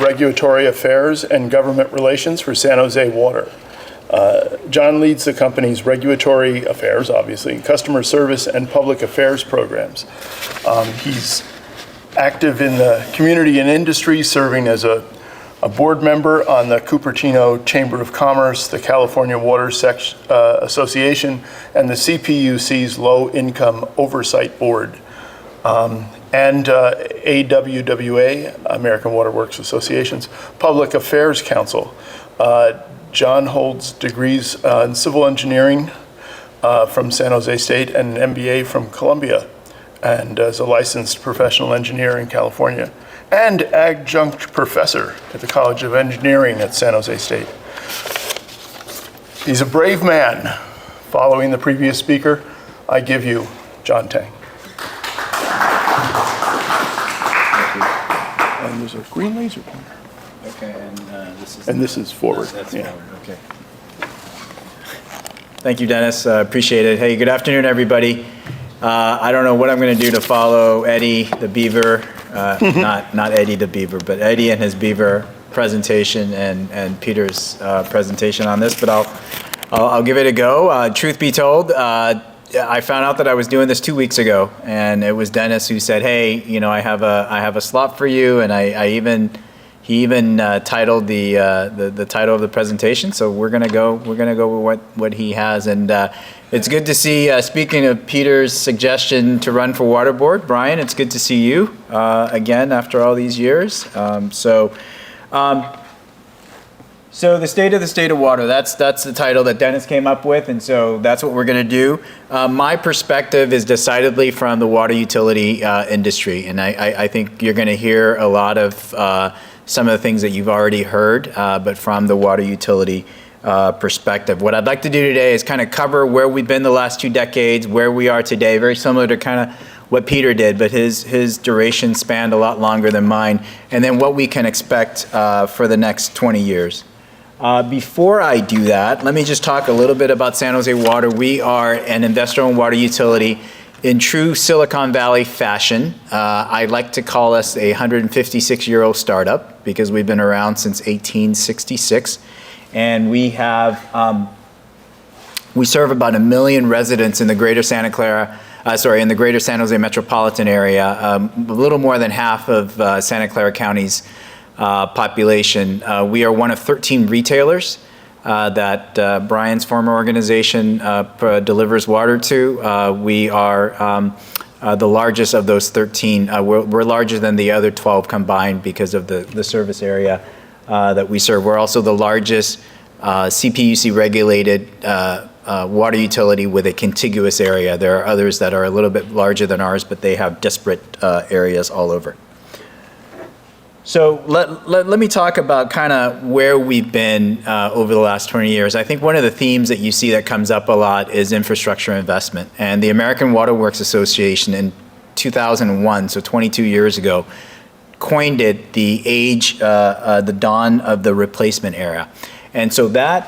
Regulatory Affairs and Government Relations for San Jose Water. John leads the company's regulatory affairs, obviously, customer service and public affairs programs. He's active in the community and industry, serving as a board member on the Cupertino Chamber of Commerce, the California Water Association, and the CPUC's Low Income Oversight Board. And AWWA, American Water Works Association's Public Affairs Council. John holds degrees in civil engineering from San Jose State and an MBA from Columbia, and is a licensed professional engineer in California and adjunct professor at the College of Engineering at San Jose State. He's a brave man. Following the previous speaker, I give you John Tang. And there's a green laser pointer. Okay, and this is forward. That's forward, okay. Thank you, Dennis. Appreciate it. Hey, good afternoon, everybody. I don't know what I'm going to do to follow Eddie the Beaver, not Eddie the Beaver, but Eddie and his Beaver presentation and Peter's presentation on this, but I'll give it a go. Truth be told, I found out that I was doing this 2 weeks ago, and it was Dennis who said, "Hey, you know, I have a slot for you," and he even titled the title of the presentation. So we're gonna go with what he has, and it's good to see. Speaking of Peter's suggestion to run for water board, Brian, it's good to see you again after all these years. So the state of water, that's the title that Dennis came up with, and so that's what we're going to do. My perspective is decidedly from the water utility industry, and I think you're going to hear a lot of some of the things that you've already heard, but from the water utility perspective. What I'd like to do today is kind of cover where we've been the last 2 decades, where we are today, very similar to kind of what Peter did, but his duration spanned a lot longer than mine, and then what we can expect for the next 20 years. Before I do that, let me just talk a little bit about San Jose Water. We are an investor-owned water utility in true Silicon Valley fashion. I like to call us a 156-year-old startup because we've been around since 1866, and we serve about 1 million residents in the greater San Jose metropolitan area, a little more than half of Santa Clara County's population. We are one of 13 retailers that Brian's former organization delivers water to. We are the largest of those 13. We're larger than the other 12 combined because of the service area that we serve. We're also the largest CPUC regulated water utility with a contiguous area. There are others that are a little bit larger than ours, but they have disparate areas all over. So let me talk about kind of where we've been over the last 20 years. I think one of the themes that you see that comes up a lot is infrastructure investment. And the American Water Works Association in 2001, so 22 years ago, coined it the dawn of the replacement era. And so that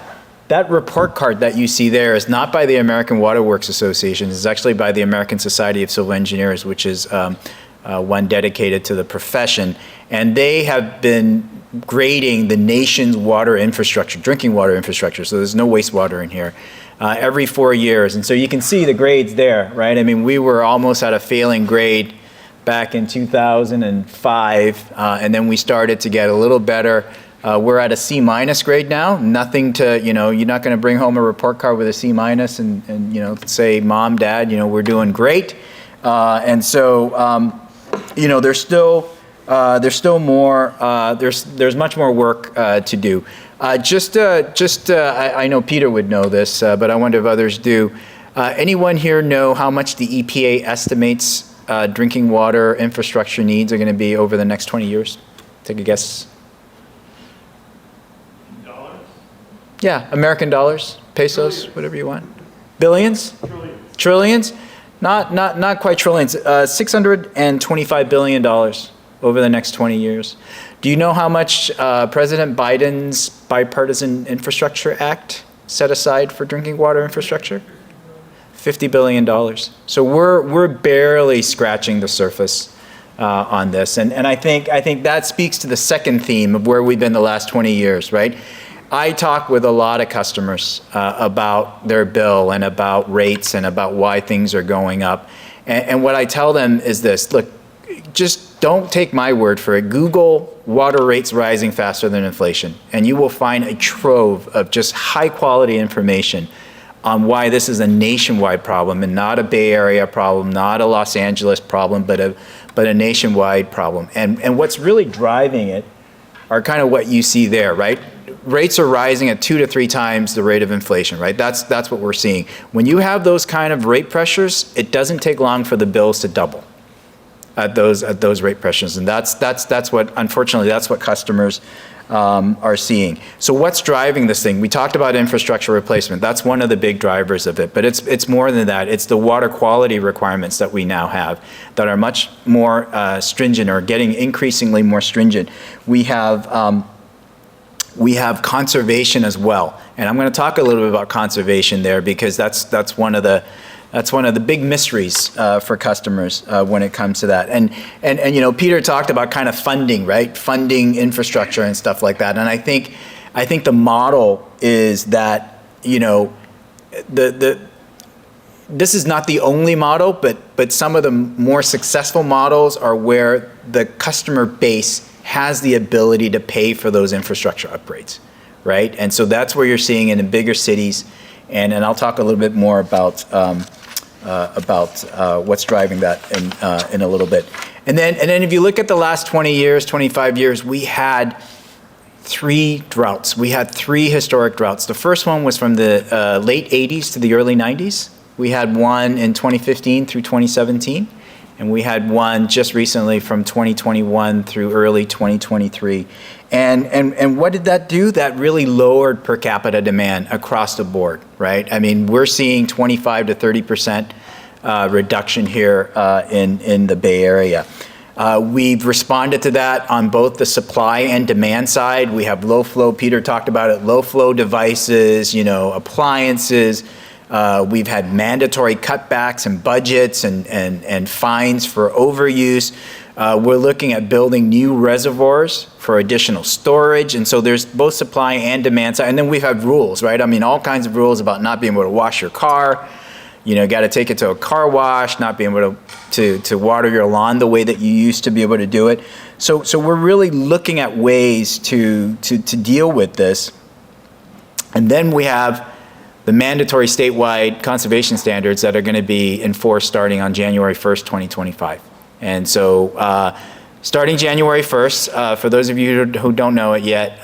report card that you see there is not by the American Water Works Association. It's actually by the American Society of Civil Engineers, which is one dedicated to the profession. And they have been grading the nation's water infrastructure, drinking water infrastructure, so there's no wastewater in here, every 4 years. And so you can see the grades there, right? I mean, we were almost at a failing grade back in 2005, and then we started to get a little better. We're at a C- grade now. Nothing to, you're not going to bring home a report card with a C- and say, Mom, Dad, we're doing great. And so, there's still more. There's much more work to do. I know Peter would know this, but I wonder if others do. Anyone here know how much the EPA estimates drinking water infrastructure needs are going to be over the next 20 years? Take a guess. Dollars? Yeah, American dollars, pesos, whatever you want. Billions? Trillions? Not quite trillions. $625 billion over the next 20 years. Do you know how much President Biden's Bipartisan Infrastructure Act set aside for drinking water infrastructure? $50 billion. So we're barely scratching the surface on this. And I think that speaks to the second theme of where we've been the last 20 years, right? I talk with a lot of customers about their bill and about rates and about why things are going up. And what I tell them is this: look, just don't take my word for it. Google water rates rising faster than inflation, and you will find a trove of just high quality information on why this is a nationwide problem and not a Bay Area problem, not a Los Angeles problem, but a nationwide problem. And what's really driving it are kind of what you see there, right? Rates are rising at 2 to 3 times the rate of inflation, right? That's what we're seeing. When you have those kind of rate pressures, it doesn't take long for the bills to double at those rate pressures, and that's what, unfortunately, that's what customers are seeing. So what's driving this thing? We talked about infrastructure replacement. That's one of the big drivers of it, but it's more than that. It's the water quality requirements that we now have that are much more stringent, or getting increasingly more stringent. We have conservation as well, and I'm going to talk a little bit about conservation there, because that's one of the big mysteries for customers when it comes to that. And you know, Peter talked about kind of funding, right? Funding infrastructure and stuff like that. And I think the model is that, you know, this is not the only model, but some of the more successful models are where the customer base has the ability to pay for those infrastructure upgrades, right? And so that's where you're seeing it in bigger cities. And I'll talk a little bit more about what's driving that in a little bit. And then if you look at the last 20 years, 25 years, we had 3 droughts. We had 3 historic droughts. The first one was from the late 80s to the early 90s. We had one in 2015 through 2017. And we had one just recently from 2021 through early 2023. And what did that do? That really lowered per capita demand across the board, right? I mean, we're seeing 25 to 30% reduction here in the Bay Area. We've responded to that on both the supply and demand side. We have low flow, Peter talked about it, low flow devices, you know, appliances. We've had mandatory cutbacks and budgets and fines for overuse. We're looking at building new reservoirs for additional storage. And so there's both supply and demand side. And then we've had rules, right? I mean, all kinds of rules about not being able to wash your car. You know, got to take it to a car wash, not being able to water your lawn the way that you used to be able to do it. So we're really looking at ways to deal with this. And then we have the mandatory statewide conservation standards that are going to be enforced starting on January 1st, 2025. And so starting January 1st, for those of you who don't know it yet,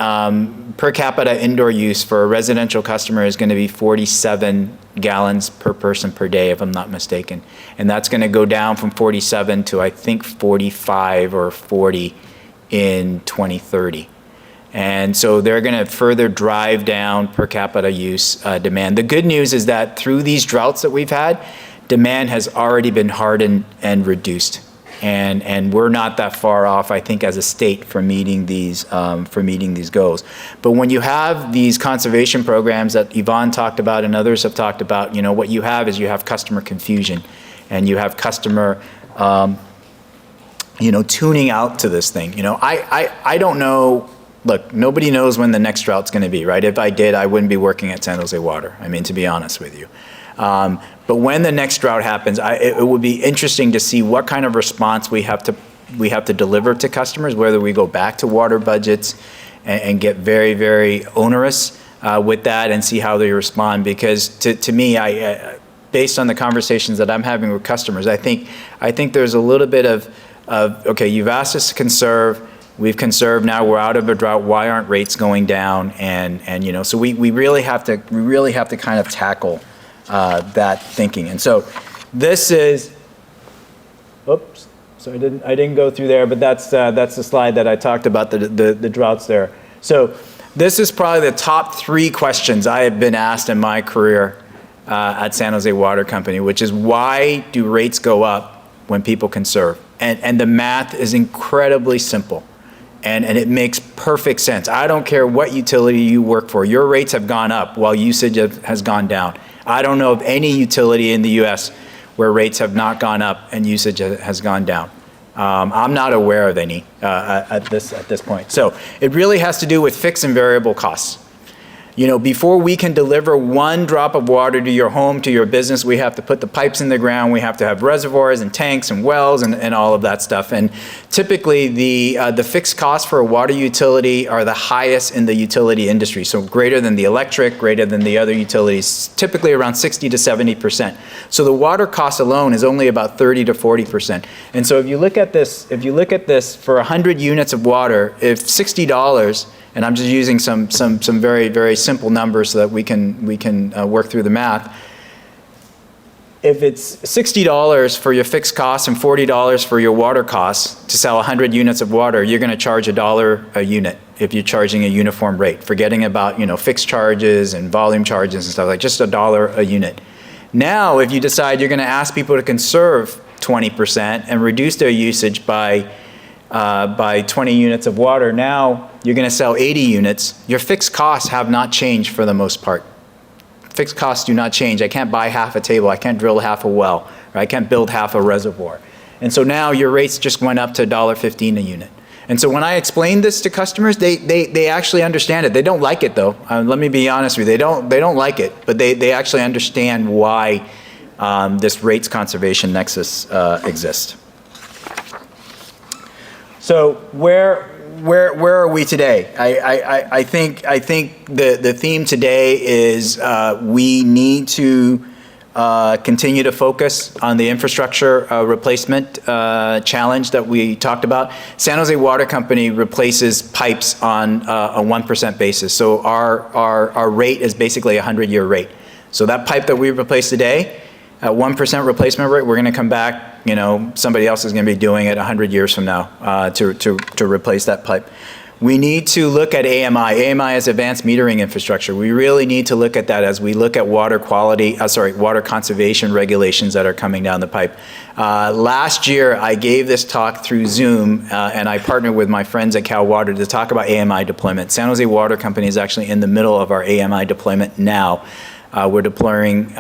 per capita indoor use for a residential customer is going to be 47 gallons per person per day, if I'm not mistaken. And that's going to go down from 47 to, I think, 45 or 40 in 2030. And so they're going to further drive down per capita use demand. The good news is that through these droughts that we've had, demand has already been hardened and reduced. And we're not that far off, I think, as a state for meeting these goals. But when you have these conservation programs that Yvonne talked about and others have talked about, you know, what you have is you have customer confusion, and you have customer, you know, tuning out to this thing. You know, I don't know. Look, nobody knows when the next drought's going to be, right? If I did, I wouldn't be working at San Jose Water. I mean, to be honest with you. But when the next drought happens, it would be interesting to see what kind of response we have to deliver to customers, whether we go back to water budgets and get very, very onerous with that and see how they respond. Because to me, based on the conversations that I'm having with customers, I think there's a little bit of okay, you've asked us to conserve. We've conserved, now we're out of a drought. Why aren't rates going down? And you know, so we really have to kind of tackle that thinking. And so this is, oops, so I didn't go through there, but that's the slide that I talked about the droughts there. So this is probably the top 3 questions I have been asked in my career at San Jose Water Company, which is, why do rates go up when people conserve? And the math is incredibly simple. And it makes perfect sense. I don't care what utility you work for. Your rates have gone up while usage has gone down. I don't know of any utility in the U.S. where rates have not gone up and usage has gone down. I'm not aware of any at this point. So it really has to do with fixed and variable costs. You know, before we can deliver one drop of water to your home, to your business, we have to put the pipes in the ground. We have to have reservoirs and tanks and wells and all of that stuff. And typically, the fixed costs for a water utility are the highest in the utility industry. So greater than the electric, greater than the other utilities, typically around 60 to 70%. So the water cost alone is only about 30 to 40%. And so if you look at this for 100 units of water, if $60, and I'm just using some very, very simple numbers so that we can work through the math. If it's $60 for your fixed costs and $40 for your water costs to sell 100 units of water, you're going to charge $1 a unit if you're charging a uniform rate, forgetting about, you know, fixed charges and volume charges and stuff, like just $1 a unit. Now, if you decide you're going to ask people to conserve 20% and reduce their usage by 20 units of water, now you're going to sell 80 units. Your fixed costs have not changed for the most part. Fixed costs do not change. I can't buy half a table. I can't drill half a well. Or I can't build half a reservoir. And so now your rates just went up to $1.15 a unit. And so when I explain this to customers, they actually understand it. They don't like it though. Let me be honest with you. They don't like it, but they actually understand why this rates conservation nexus exists. So where are we today? I think the theme today is we need to continue to focus on the infrastructure replacement challenge that we talked about. San Jose Water Company replaces pipes on a 1% basis. So our rate is basically a 100-year rate. So that pipe that we replace today, at 1% replacement rate, we're going to come back, you know, somebody else is going to be doing it 100 years from now to replace that pipe. We need to look at AMI. AMI is advanced metering infrastructure. We really need to look at that as we look at water conservation regulations that are coming down the pipe. Last year, I gave this talk through Zoom, and I partnered with my friends at Cal Water to talk about AMI deployment. San Jose Water Company is actually in the middle of our AMI deployment now. We're deploying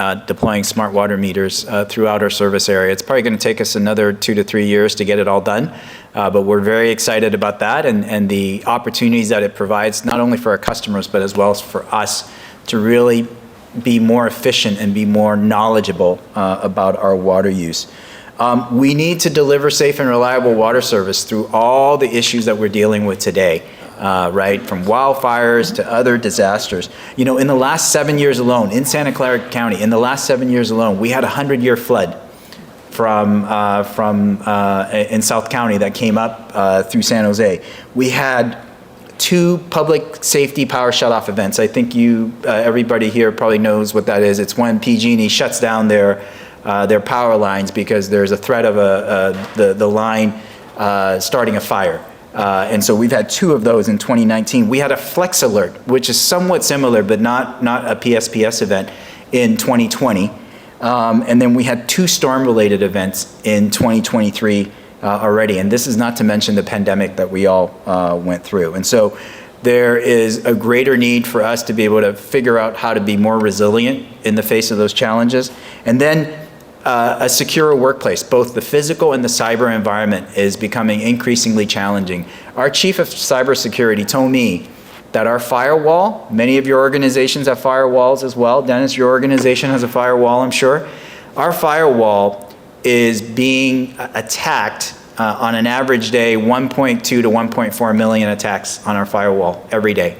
smart water meters throughout our service area. It's probably going to take us another 2 to 3 years to get it all done, but we're very excited about that and the opportunities that it provides, not only for our customers, but as well as for us to really be more efficient and be more knowledgeable about our water use. We need to deliver safe and reliable water service through all the issues that we're dealing with today. Right, from wildfires to other disasters. You know, in the last 7 years alone, in Santa Clara County, in the last 7 years alone, we had a 100-year flood in South County that came up through San Jose. We had 2 public safety power shutoff events. I think everybody here probably knows what that is. It's when PG&E shuts down their power lines because there's a threat of the line starting a fire. And so we've had 2 of those in 2019. We had a Flex Alert, which is somewhat similar, but not a PSPS event in 2020. And then we had 2 storm-related events in 2023 already. And this is not to mention the pandemic that we all went through. And so there is a greater need for us to be able to figure out how to be more resilient in the face of those challenges. And then a secure workplace, both the physical and the cyber environment is becoming increasingly challenging. Our chief of cybersecurity told me that our firewall, many of your organizations have firewalls as well. Dennis, your organization has a firewall, I'm sure. Our firewall is being attacked on an average day, 1.2 to 1.4 million attacks on our firewall every day.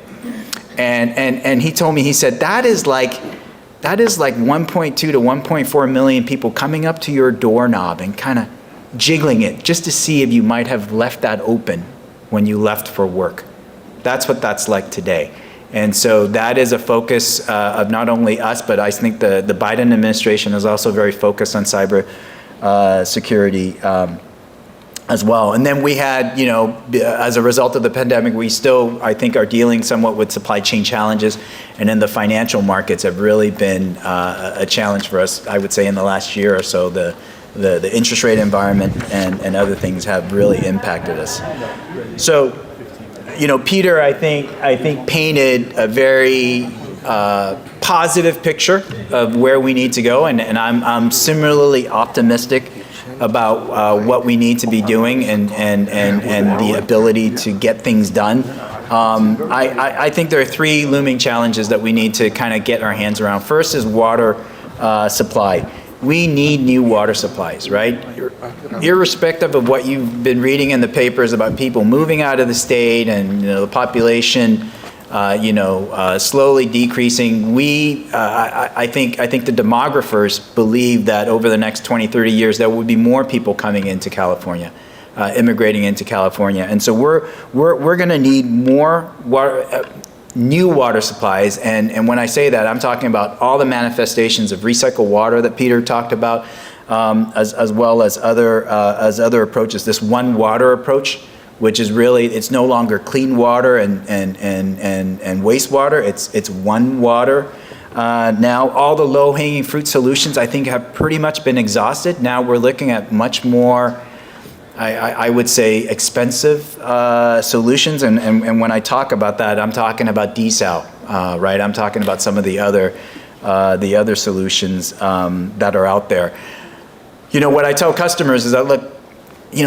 And he told me, he said, that is like 1.2 to 1.4 million people coming up to your doorknob and kind of jiggling it just to see if you might have left that open when you left for work. That's what that's like today. And so that is a focus of not only us, but I think the Biden administration is also very focused on cyber security as well. And then we had, you know, as a result of the pandemic, we still, I think, are dealing somewhat with supply chain challenges. And then the financial markets have really been a challenge for us, I would say, in the last year or so. The interest rate environment and other things have really impacted us. So, you know, Peter, I think painted a very positive picture of where we need to go. And I'm similarly optimistic about what we need to be doing and the ability to get things done. I think there are three looming challenges that we need to kind of get our hands around. First is water supply. We need new water supplies, right? Irrespective of what you've been reading in the papers about people moving out of the state and the population, slowly decreasing. I think the demographers believe that over the next 20, 30 years, there will be more people coming into California, immigrating into California, and so we're going to need more water. New water supplies, and when I say that, I'm talking about all the manifestations of recycled water that Peter talked about, as well as other approaches. This one water approach, which is really, it's no longer clean water and wastewater. It's one water. Now, all the low-hanging fruit solutions, I think, have pretty much been exhausted. Now we're looking at much more, I would say, expensive solutions, and when I talk about that, I'm talking about desal, right? I'm talking about some of the other solutions that are out there. What I tell customers is that, look,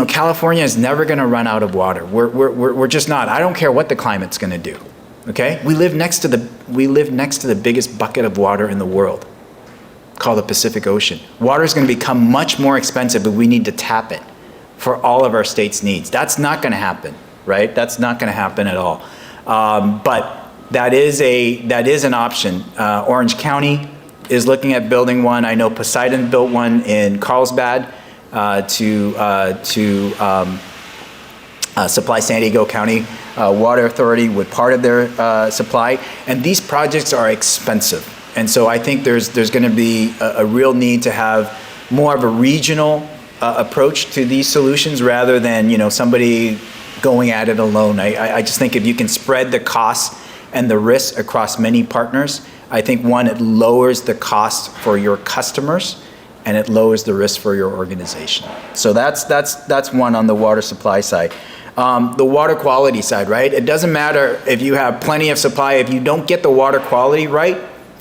California is never going to run out of water. We're just not. I don't care what the climate's going to do. Okay, we live next to the biggest bucket of water in the world, called the Pacific Ocean. Water is going to become much more expensive, but we need to tap it for all of our state's needs. That's not going to happen, right? That's not going to happen at all. But that is an option. Orange County is looking at building one. I know Poseidon built one in Carlsbad to supply San Diego County Water Authority with part of their supply. And these projects are expensive. And so I think there's going to be a real need to have more of a regional approach to these solutions rather than somebody going at it alone. I just think if you can spread the costs and the risks across many partners, I think one, it lowers the cost for your customers and it lowers the risk for your organization. So that's one on the water supply side. The water quality side, right? It doesn't matter if you have plenty of supply, if you don't get the water quality right,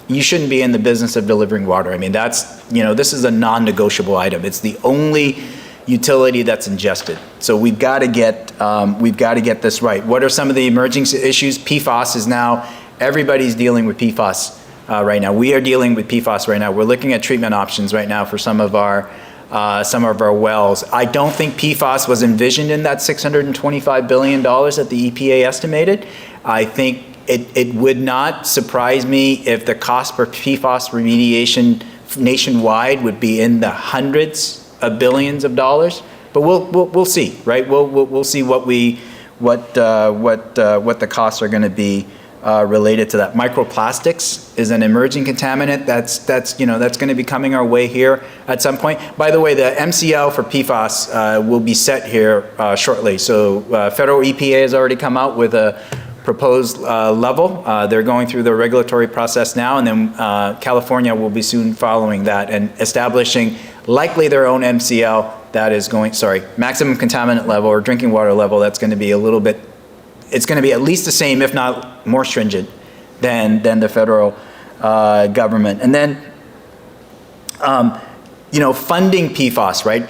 you shouldn't be in the business of delivering water. I mean, this is a non-negotiable item. It's the only utility that's ingested. So we've got to get this right. What are some of the emerging issues? PFAS is now, everybody's dealing with PFAS right now. We are dealing with PFAS right now. We're looking at treatment options right now for some of our wells. I don't think PFAS was envisioned in that $625 billion that the EPA estimated. I think it would not surprise me if the cost for PFAS remediation nationwide would be in the hundreds of billions of dollars. But we'll see, right? We'll see what the costs are going to be related to that. Microplastics is an emerging contaminant that's going to be coming our way here at some point. By the way, the MCL for PFAS will be set here shortly. So federal EPA has already come out with a proposed level. They're going through the regulatory process now, and then California will be soon following that and establishing likely their own MCL that is maximum contaminant level or drinking water level that's going to be it's going to be at least the same, if not more stringent than the federal government. And then, funding PFAS, right?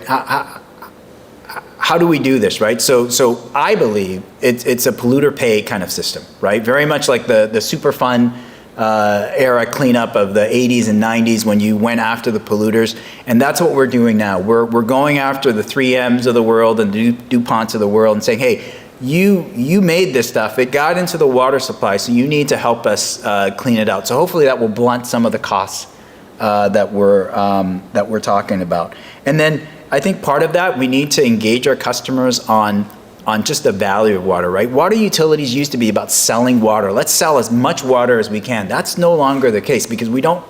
How do we do this, right? So I believe it's a polluter pay kind of system, right? Very much like the Superfund era cleanup of the 80s and 90s when you went after the polluters. And that's what we're doing now. We're going after the 3Ms of the world and the DuPonts of the world and saying, hey, you made this stuff. It got into the water supply, so you need to help us clean it out. So hopefully that will blunt some of the costs that we're talking about. And then I think part of that, we need to engage our customers on just the value of water, right? Water utilities used to be about selling water. Let's sell as much water as we can. That's no longer the case because we don't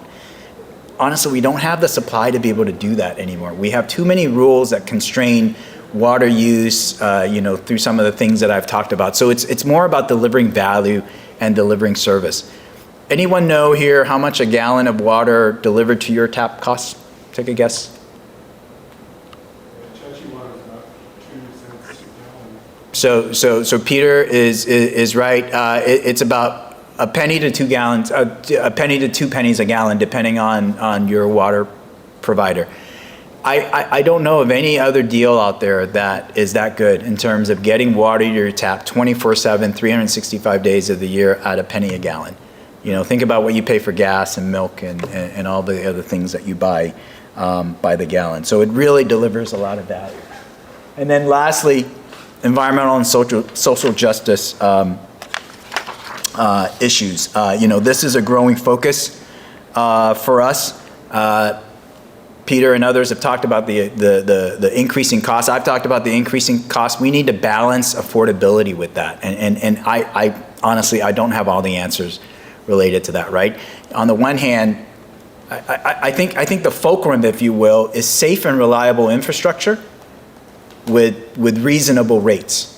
have the supply to be able to do that anymore. We have too many rules that constrain water use, through some of the things that I've talked about. So it's more about delivering value and delivering service. Anyone know here how much a gallon of water delivered to your tap costs? Take a guess. So Peter is right. It's about a penny to 2 gallons, a penny to 2 pennies a gallon, depending on your water provider. I don't know of any other deal out there that is that good in terms of getting water to your tap 24/7, 365 days of the year at a penny a gallon. Think about what you pay for gas and milk and all the other things that you buy by the gallon. So it really delivers a lot of value. And then lastly, environmental and social justice issues. This is a growing focus for us. Peter and others have talked about the increasing costs. I've talked about the increasing costs. We need to balance affordability with that. And I honestly, I don't have all the answers related to that, right? On the one hand, I think the fulcrum, if you will, is safe and reliable infrastructure with reasonable rates,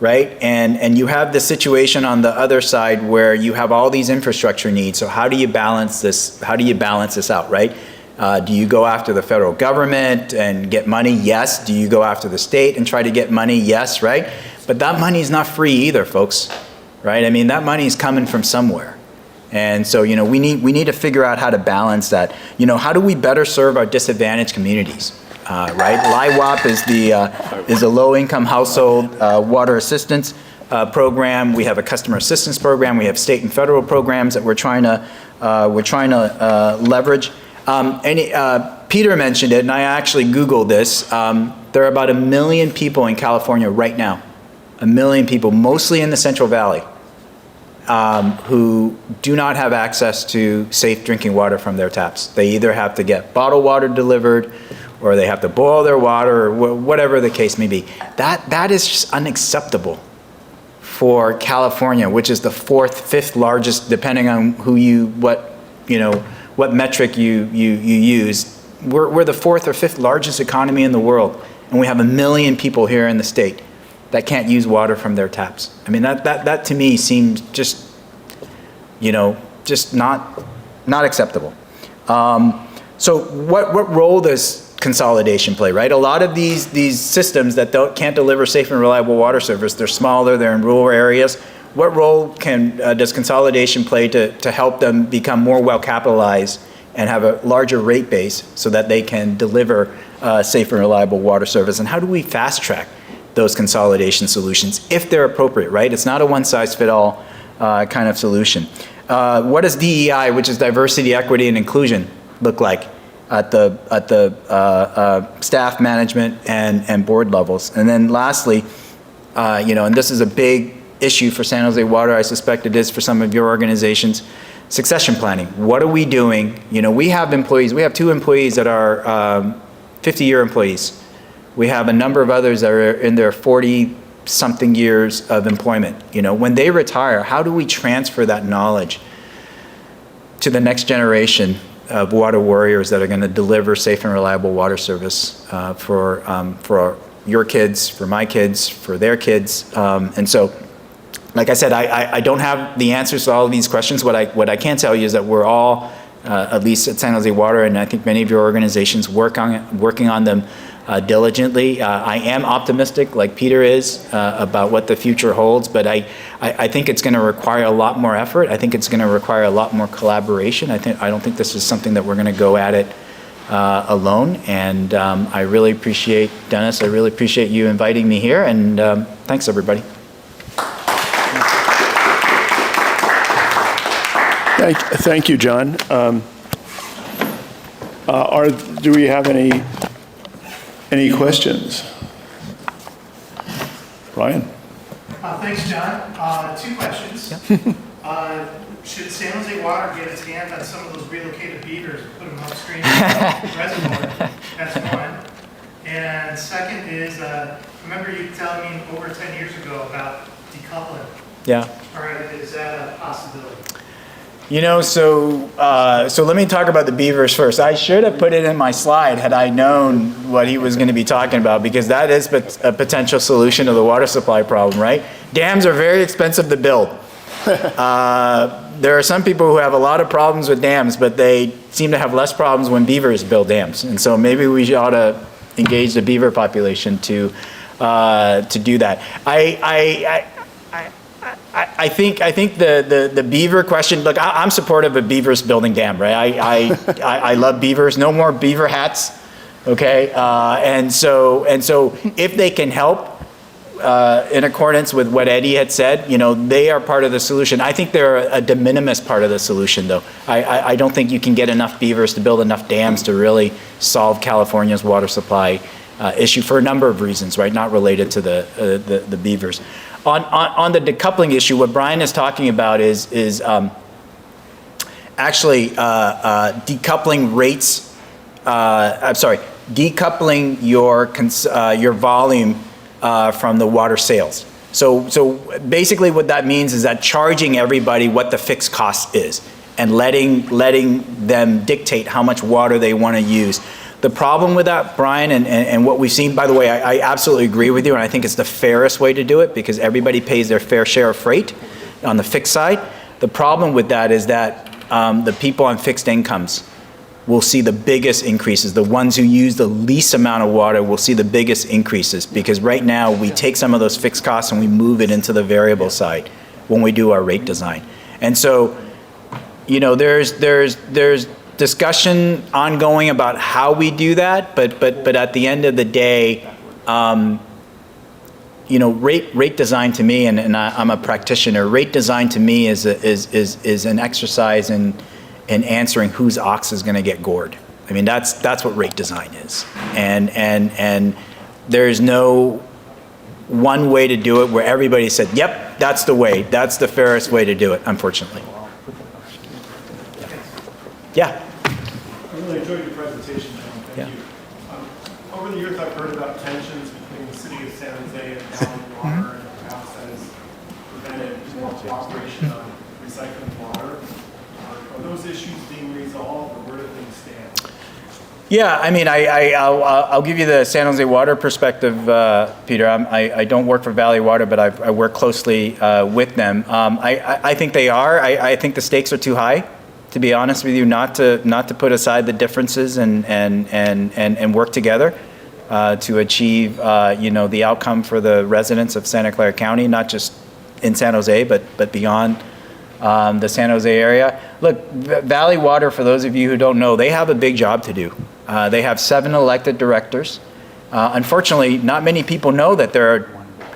right? And you have the situation on the other side where you have all these infrastructure needs. So how do you balance this? How do you balance this out, right? Do you go after the federal government and get money? Yes. Do you go after the state and try to get money? Yes, right? But that money is not free either, folks, right? I mean, that money is coming from somewhere. And so, we need to figure out how to balance that. How do we better serve our disadvantaged communities, right? LIWAP is a low-income household water assistance program. We have a customer assistance program. We have state and federal programs that we're trying to leverage. Peter mentioned it, and I actually Googled this. There are about 1 million people in California right now, 1 million people, mostly in the Central Valley, who do not have access to safe drinking water from their taps. They either have to get bottled water delivered, or they have to boil their water, or whatever the case may be. That is just unacceptable for California, which is the fourth, fifth largest, depending on what metric you use. We're the fourth or fifth largest economy in the world, and we have 1 million people here in the state that can't use water from their taps. I mean, that to me seems just not acceptable. So what role does consolidation play, right? A lot of these systems that can't deliver safe and reliable water service, they're smaller, they're in rural areas. What role does consolidation play to help them become more well-capitalized and have a larger rate base so that they can deliver safe and reliable water service? And how do we fast-track those consolidation solutions if they're appropriate, right? It's not a one-size-fit-all kind of solution. What does DEI, which is diversity, equity, and inclusion, look like at the staff, management, and board levels? And then lastly, and this is a big issue for San Jose Water, I suspect it is for some of your organizations, succession planning. What are we doing? We have employees, we have 2 employees that are 50-year employees. We have a number of others that are in their 40-something years of employment. When they retire, how do we transfer that knowledge to the next generation of water warriors that are going to deliver safe and reliable water service for your kids, for my kids, for their kids? And so, like I said, I don't have the answers to all of these questions. What I can tell you is that we're all, at least at San Jose Water, and I think many of your organizations working on them diligently. I am optimistic, like Peter is, about what the future holds, but I think it's going to require a lot more effort. I think it's going to require a lot more collaboration. I don't think this is something that we're going to go at it alone. And I really appreciate, Dennis, I really appreciate you inviting me here, and thanks, everybody. Thank you, John. Do we have any questions? Brian? Thanks, John. 2 questions. Yep. Should San Jose Water get its hand on some of those relocated beavers and put them upstream of the reservoir? That's one. And second is, remember you telling me over 10 years ago about decoupling? Yeah. All right, is that a possibility? So let me talk about the beavers first. I should have put it in my slide had I known what he was going to be talking about, because that is a potential solution to the water supply problem, right? Dams are very expensive to build. There are some people who have a lot of problems with dams, but they seem to have less problems when beavers build dams. And so maybe we ought to engage the beaver population to do that. I think the beaver question. Look, I'm supportive of beavers building dam, right? I love beavers. No more beaver hats, okay? And so if they can help in accordance with what Eddie had said, you know, they are part of the solution. I think they're a de minimis part of the solution, though. I don't think you can get enough beavers to build enough dams to really solve California's water supply issue for a number of reasons, right? Not related to the beavers. On the decoupling issue, what Brian is talking about is actually decoupling rates. I'm sorry, decoupling your volume from the water sales. So basically what that means is that charging everybody what the fixed cost is and letting them dictate how much water they want to use. The problem with that, Brian, and what we've seen, by the way, I absolutely agree with you, and I think it's the fairest way to do it because everybody pays their fair share of freight on the fixed side. The problem with that is that the people on fixed incomes will see the biggest increases. The ones who use the least amount of water will see the biggest increases because right now we take some of those fixed costs and we move it into the variable side when we do our rate design. And so, you know, there's discussion ongoing about how we do that, but at the end of the day, you know, rate design to me, and I'm a practitioner. Rate design to me is an exercise in answering whose ox is going to get gored. I mean, that's what rate design is, and there's no one way to do it where everybody said, "Yep, that's the way. That's the fairest way to do it." Unfortunately. Yeah. I really enjoyed your presentation, John. Thank you. Over the years, I've heard about tensions between the city of San Jose and Valley Water, and perhaps that has prevented more cooperation on recycling water. Are those issues being resolved, or where do things stand? Yeah, I mean, I'll give you the San Jose Water perspective, Peter. I don't work for Valley Water, but I work closely with them. I think they are. I think the stakes are too high, to be honest with you, not to put aside the differences and work together to achieve you know, the outcome for the residents of Santa Clara County, not just in San Jose, but beyond the San Jose area. Look, Valley Water, for those of you who don't know, they have a big job to do. They have 7 elected directors. Unfortunately, not many people know that there are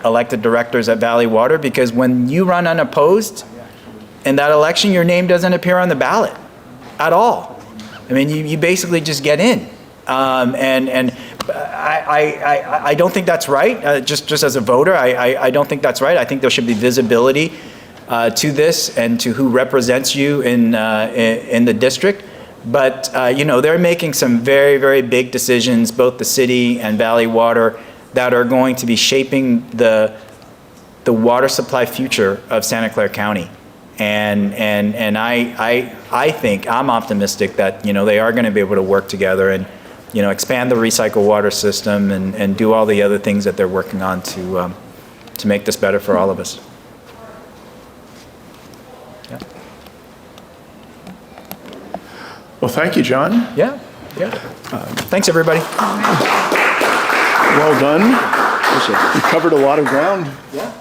elected directors at Valley Water because when you run unopposed in that election, your name doesn't appear on the ballot at all. I mean, you basically just get in. And I don't think that's right. Just as a voter, I don't think that's right. I think there should be visibility to this and to who represents you in the district. But you know, they're making some very, very big decisions, both the city and Valley Water, that are going to be shaping the water supply future of Santa Clara County. And I think, I'm optimistic that, you know, they are going to be able to work together and, you know, expand the recycled water system and do all the other things that they're working on to make this better for all of us. Yeah. Well, thank you, John. Yeah. Thanks, everybody. Well done. You covered a lot of ground. Yeah.